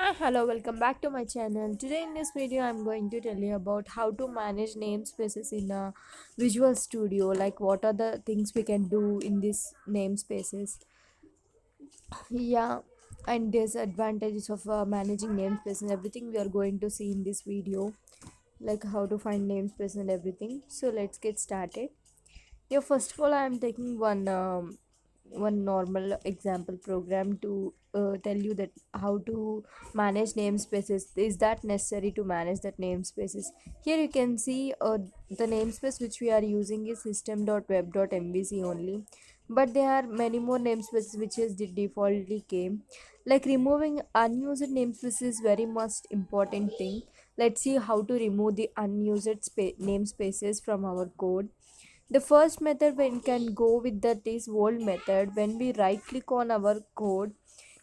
Hi, hello, welcome back to my channel. Today in this video, I'm going to tell you about how to manage namespaces in a Visual Studio. Like, what are the things we can do in these namespaces? Yeah, and there's advantages of managing namespaces and everything we are going to see in this video, like how to find namespace and everything. So let's get started. Yeah, first of all, I'm taking one normal example program to tell you that how to manage namespaces. Is that necessary to manage that namespaces? Here you can see the namespace which we are using is system.web.mbc only, but there are many more namespaces which is defaultly came. Like removing unused namespaces is very much important thing. Let's see how to remove the unused namespaces from our code. The first method we can go with that is old method. When we right click on our code,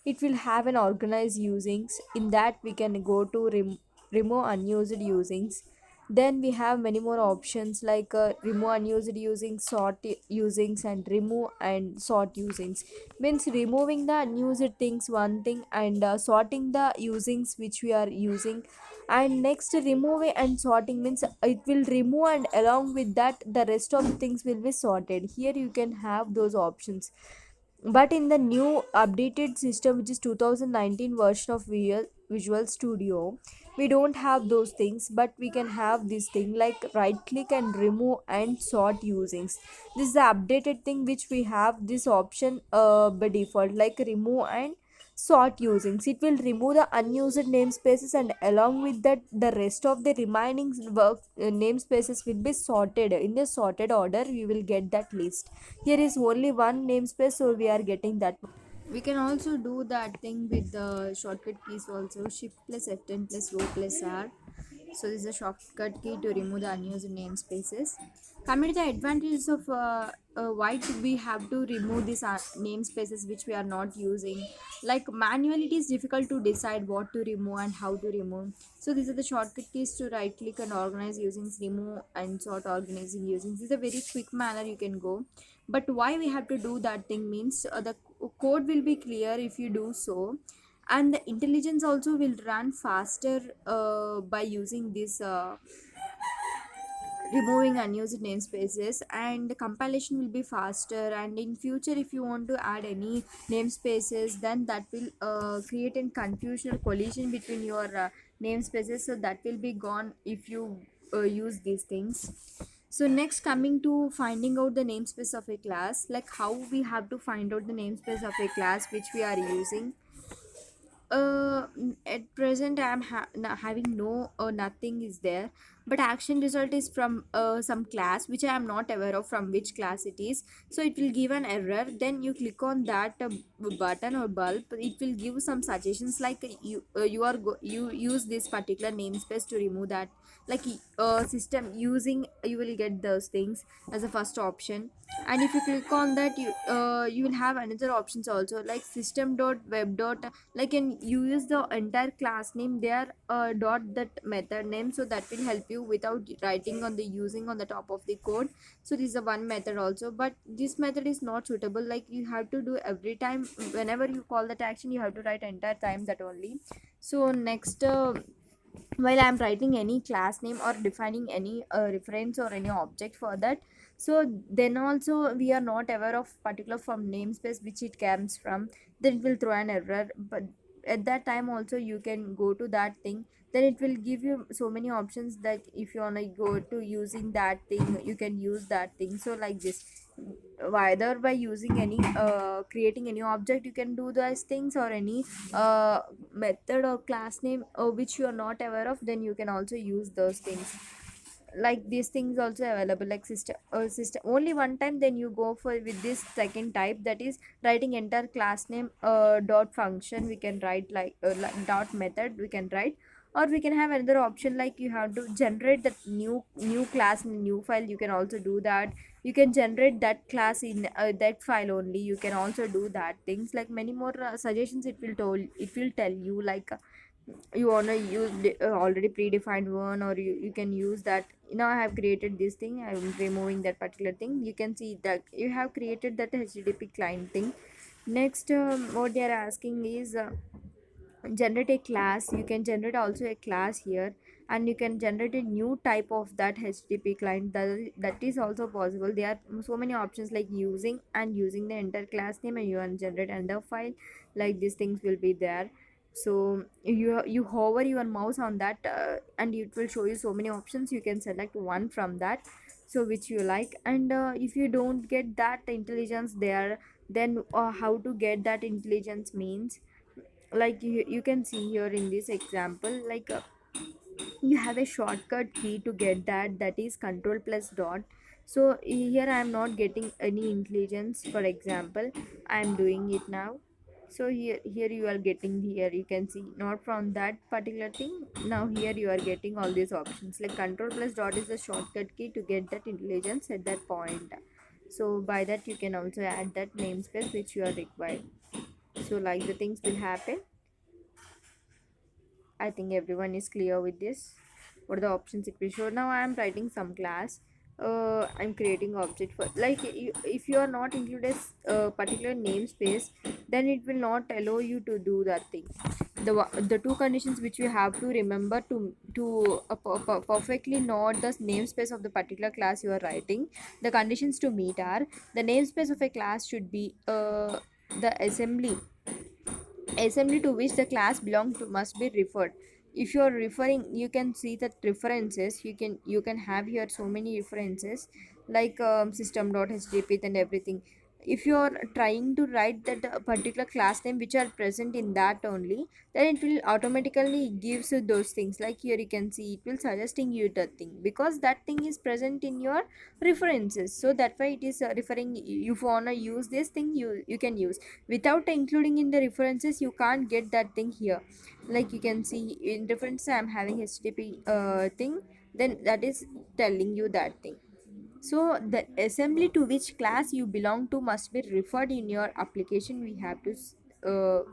it will have an organized usings. In that we can go to remove unused usings. Then we have many more options like remove unused usings, sort usings, and remove and sort usings. Means removing the unused things one thing, and sorting the usings which we are using. And next, removing and sorting means it will remove, and along with that the rest of the things will be sorted. Here you can have those options, but in the new updated system, which is 2019 version of Visual Studio, we don't have those things, but we can have this thing like right click and remove and sort usings. This is the updated thing which we have this option by default, like remove and sort usings. It will remove the unused namespaces, and along with that the rest of the remaining namespaces will be sorted in a sorted order. We will get that list. Here is only one namespace, so we are getting that. We can also do that thing with the shortcut keys also, shift plus F10 plus O plus R. So this is a shortcut key to remove the unused namespaces. Coming to the advantages of why we have to remove these namespaces which we are not using. Like manually, it is difficult to decide what to remove and how to remove. So these are the shortcut keys to right click and organize using remove and sort organizing using. This is a very quick manner you can go. But why we have to do that thing means the code will be clear if you do so, and the intelligence also will run faster by using this removing unused namespaces, and the compilation will be faster. And in future, if you want to add any namespaces, then that will create a confusion or collision between your namespaces, so that will be gone if you use these things. So next, coming to finding out the namespace of a class, like how we have to find out the namespace of a class which we are using. At present I am having no nothing is there, but action result is from some class which I am not aware of from which class it is. So it will give an error, then you click on that button or bulb. It will give some suggestions like you use this particular namespace to remove that. Like system using, you will get those things as a first option. And if you click on that, you will have another options also, like system dot web dot, like can you use the entire class name there, dot that method name, so that will help you without writing on the using on the top of the code. So this is a one method also, but this method is not suitable. Like you have to do every time whenever you call that action, you have to write entire time that only. So next, while I'm writing any class name or defining any reference or any object for that, so then also we are not aware of particular from namespace which it comes from, then it will throw an error. But at that time also you can go to that thing, then it will give you so many options that if you want to go to using that thing, you can use that thing. So like this, either by using any creating any object, you can do those things, or any method or class name which you are not aware of, then you can also use those things. Like these things also available, like system only one time, then you go for with this second type, that is writing entire class name dot function. We can write like dot method we can write, or we can have another option like you have to generate that new class in a new file. You can also do that. You can generate that class in that file only. You can also do that things, like many more suggestions it will tell you, like you want to use already predefined one, or you can use that. Now I have created this thing, I'm removing that particular thing. You can see that you have created that HTTP client thing. Next, what they are asking is generate a class. You can generate also a class here, and you can generate a new type of that HTTP client. That is also possible. There are so many options like using the enter class name, and you can generate another file. Like these things will be there. So you hover your mouse on that, and it will show you so many options. You can select one from that, so which you like. And if you don't get that intelligence there, then how to get that intelligence means, like you can see here in this example, like you have a shortcut key to get that is control plus dot. So here I am not getting any intelligence. For example, I am doing it now. So here you are getting, here you can see not from that particular thing. Now here you are getting all these options, like control plus dot is the shortcut key to get that intelligence at that point. So by that you can also add that namespace which you are required. So like the things will happen. I think everyone is clear with this. What are the options it will show? Now I am writing some class. I'm creating object for, like if you are not included a particular namespace, then it will not allow you to do that thing. The two conditions which you have to remember to perfectly know the namespace of the particular class you are writing. The conditions to meet are: the namespace of a class should be the assembly to which the class belongs to must be referred. If you are referring, you can see that references, you can have here so many references, like system.hdp and everything. If you are trying to write that particular class name which are present in that only, then it will automatically gives you those things. Like here you can see it will suggesting you that thing, because that thing is present in your references. So that why it is referring. If you wanna use this thing, you can use. Without including in the references, you can't get that thing here. Like you can see in reference I'm having HTTP thing, then that is telling you that thing. So the assembly to which class you belong to must be referred in your application. We have to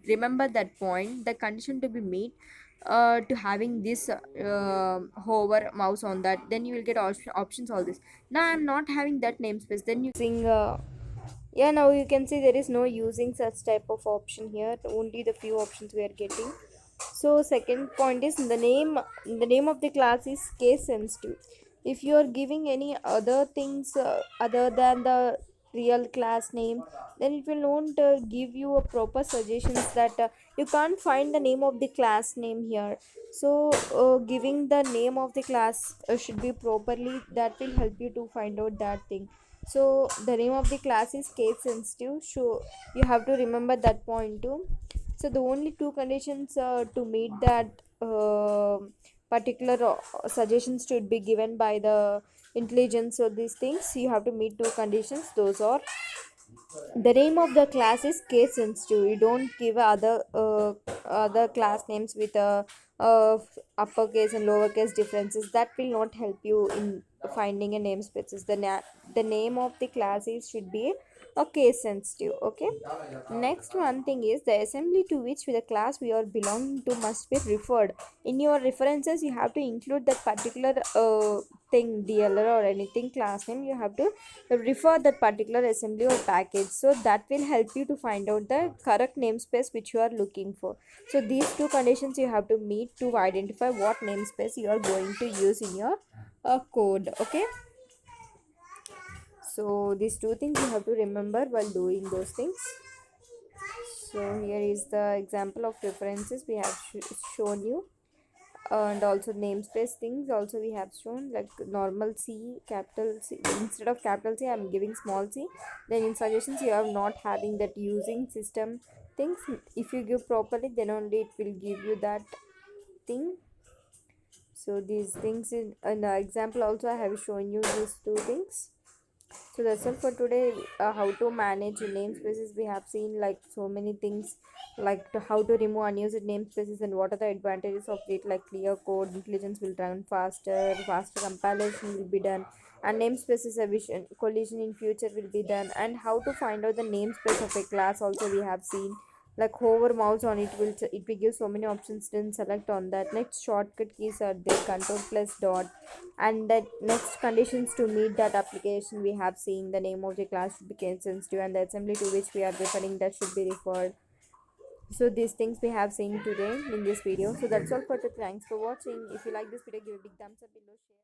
remember that point, the condition to be met to having this hover mouse on that, then you will get options all this. Now I'm not having that namespace, then you sing yeah, now you can see there is no using such type of option here, only the few options we are getting. So second point is the name of the class is case sensitive. If you are giving any other things other than the real class name, then it will not give you a proper suggestions that you can't find the name of the class name here. So giving the name of the class should be properly, that will help you to find out that thing. So the name of the class is case sensitive, so you have to remember that point too. So the only two conditions to meet that particular suggestions should be given by the intelligence of these things. You have to meet two conditions. Those are: the name of the class is case sensitive. You don't give other class names with uppercase and lowercase differences. That will not help you in finding a namespaces. The name of the class is should be a case sensitive. Okay. Next one thing is the assembly to which the class we are belonging to must be referred. In your references, you have to include that particular thing, DLR or anything class name. You have to refer that particular assembly or package. So that will help you to find out the correct namespace which you are looking for. So these two conditions you have to meet to identify what namespace you are going to use in your code. Okay. So these two things you have to remember while doing those things. So here is the example of references we have shown you, and also namespace things also we have shown, like normal C, capital C. Instead of capital C I'm giving small c. Then in suggestions you are not having that using system things. If you give properly, then only it will give you that thing. So these things in the example also I have shown you these two things. So that's all for today. How to manage namespaces we have seen, like so many things, like how to remove unused namespaces and what are the advantages of it, like clear code, intelligence will run faster compilation will be done, and namespaces evasion collision in future will be done, and how to find out the namespace of a class also we have seen. Like hover mouse on it will give so many options, then select on that. Next shortcut keys are there, control plus dot. And the next conditions to meet that application we have seen, the name of the class should be case sensitive, and the assembly to which we are referring that should be referred. So these things we have seen today in this video. So that's all for today. Thanks for watching. If you like this video, give a big thumbs up below, share.